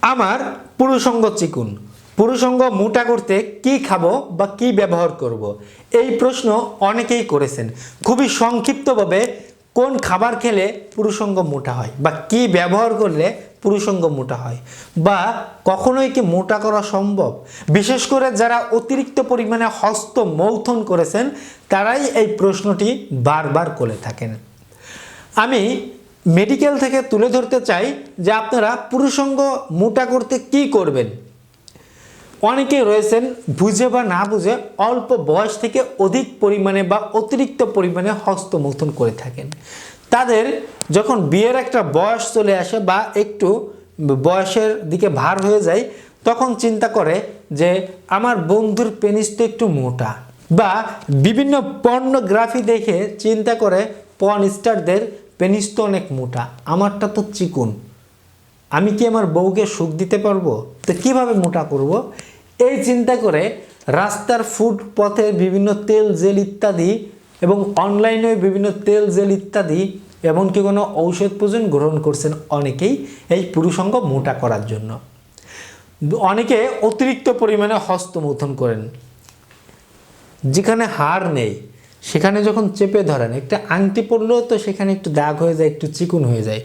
আমার পুরুষঙ্গ চিকুন, পুরুষঙ্গ মোটা করতে কি খাবো বা কি ব্যবহার করব। এই প্রশ্ন অনেকেই করেছেন। খুবই সংক্ষিপ্তভাবে কোন খাবার খেলে পুরুষঙ্গ মোটা হয় বা কি ব্যবহার করলে পুরুষঙ্গ মোটা হয় বা কখনোই কি মোটা করা সম্ভব, বিশেষ করে যারা অতিরিক্ত পরিমাণে হস্ত মৈথুন করেছেন তারাই এই প্রশ্নটি বারবার করে থাকেন। আমি মেডিকেল থেকে তুলে ধরতে চাই যে আপনারা পুরুষঙ্গ মোটা করতে কি করবেন। অনেকেই রয়েছেন বুঝে বা না বুঝে অল্প বয়স থেকে অধিক পরিমাণে বা অতিরিক্ত পরিমাণে হস্তমৈথুন করে থাকেন। তাদের যখন বিয়ের একটা বয়স চলে আসে বা একটু বয়সের দিকে ভার হয়ে যায় তখন চিন্তা করে যে আমার বন্ধুর পেনিস তো একটু মোটা, বা বিভিন্ন পর্নোগ্রাফি দেখে চিন্তা করে পর্ন স্টারদের পেনিস তো অনেক মোটা, আমারটা তো চিকুন, আমি কি আমার বউকে সুখ দিতে পারবো, তো কিভাবে মোটা করব। এই চিন্তা করে রাস্তার ফুটপথে বিভিন্ন তেল জেল ইত্যাদি এবং অনলাইনে বিভিন্ন তেল জেল ইত্যাদি এমনকি কোনো ঔষধ পর্যন্ত গ্রহণ করছেন অনেকেই এই পুরুষঙ্গ মোটা করার জন্য। অনেকে অতিরিক্ত পরিমাণে হস্তমৈথুন করেন, যেখানে হাড় নেই সেখানে যখন চেপে ধরেন একটা আংটি পরলেও তো সেখানে একটু দাগ হয়ে যায়, একটু চিকুন হয়ে যায়।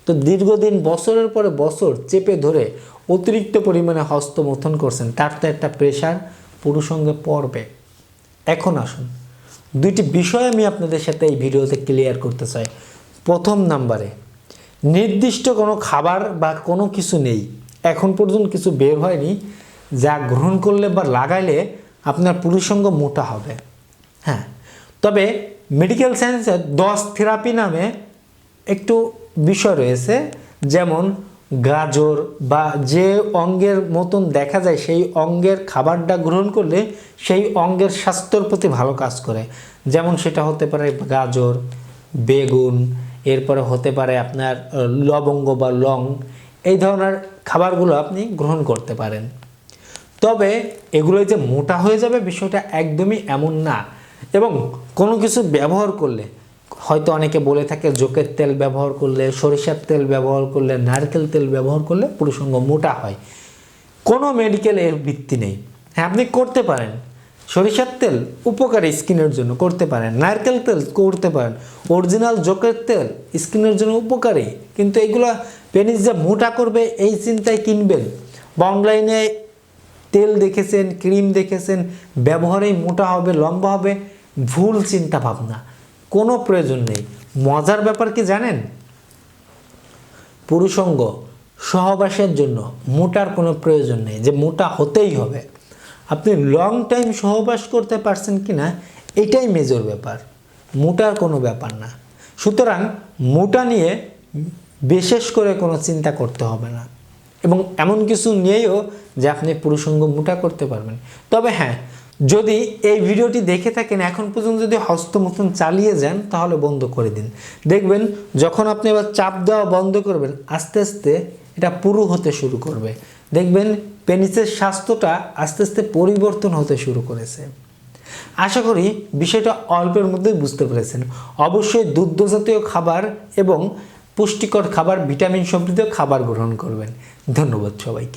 তো দীর্ঘদিন বছরের পরে বছর চেপে ধরে অতিরিক্ত পরিমাণে হস্তমৈথুন করছেন, তার তো একটা প্রেশার পুরুষঙ্গে পড়বে। এখন আসুন দুইটি বিষয় আমি আপনাদের সাথে এই ভিডিওতে ক্লিয়ার করতে চাই। প্রথম নাম্বারে, নির্দিষ্ট কোনো খাবার বা কোনো কিছু নেই, এখন পর্যন্ত কিছু বের হয়নি যা গ্রহণ করলে বা লাগাইলে আপনার পুরুষঙ্গ মোটা হবে। হ্যাঁ, তবে মেডিকেল সায়েন্সের 10 থেরাপি নামে একটু বিষয় রয়েছে, যেমন গাজর বা যে অঙ্গের মতন দেখা যায় সেই অঙ্গের খাবারটা গ্রহণ করলে সেই অঙ্গের স্বাস্থ্যের প্রতি ভালো কাজ করে। যেমন সেটা হতে পারে গাজর, বেগুন, এরপরে হতে পারে আপনার লবঙ্গ বা লং, এই ধরনের খাবারগুলো আপনি গ্রহণ করতে পারেন। তবে এগুলো যে মোটা হয়ে যাবে বিষয়টা একদমই এমন না। এবং কোনো কিছু ব্যবহার করলে, হয়তো অনেকে বলে থাকে জোকের তেল ব্যবহার করলে, সরিষার তেল ব্যবহার করলে, নারকেল তেল ব্যবহার করলে পুরুষঙ্গ মোটা হয়, কোনো মেডিকেল এর ভিত্তি নেই। হ্যাঁ, আপনি করতে পারেন, সরিষার তেল উপকারী স্কিনের জন্য করতে পারেন, নারকেল তেল করতে পারেন, অরিজিনাল জোকের তেল স্কিনের জন্য উপকারী, কিন্তু এগুলো পেনিস যে মোটা করবে এই চিন্তায় কিনবেন বা অনলাইনে তেল দেখেছেন, ক্রিম দেখেছেন, ব্যবহারেই মোটা হবে, লম্বা হবে, ভুল চিন্তা ভাবনা, কোনো প্রয়োজন নেই। মজার ব্যাপার কি জানেন, পুরুষঙ্গ সহবাসের জন্য মোটার কোনো প্রয়োজন নেই যে মোটা হতেই হবে। আপনি লং টাইম সহবাস করতে পারছেন কি না এটাই মেজর ব্যাপার, মোটার কোনো ব্যাপার না। সুতরাং মোটা নিয়ে বিশেষ করে কোনো চিন্তা করতে হবে না, এবং এমন কিছু নিয়েও যে আপনি পুরুষঙ্গ মোটা করতে পারবেন। তবে হ্যাঁ, যদি এই ভিডিওটি দেখে থাকেন এখন পর্যন্ত যদি হস্তমৈথুন চালিয়ে যান তাহলে বন্ধ করে দিন। দেখবেন যখন আপনি এবার চাপ দেওয়া বন্ধ করবেন আস্তে আস্তে এটা পুরু হতে শুরু করবে, দেখবেন পেনিসের স্বাস্থ্যটা আস্তে আস্তে পরিবর্তন হতে শুরু করেছে। আশা করি বিষয়টা অল্পের মধ্যেই বুঝতে পেরেছেন। অবশ্যই দুগ্ধ জাতীয় খাবার এবং পুষ্টিকর খাবার, ভিটামিন সমৃদ্ধ খাবার গ্রহণ করবেন। ধন্যবাদ সবাইকে।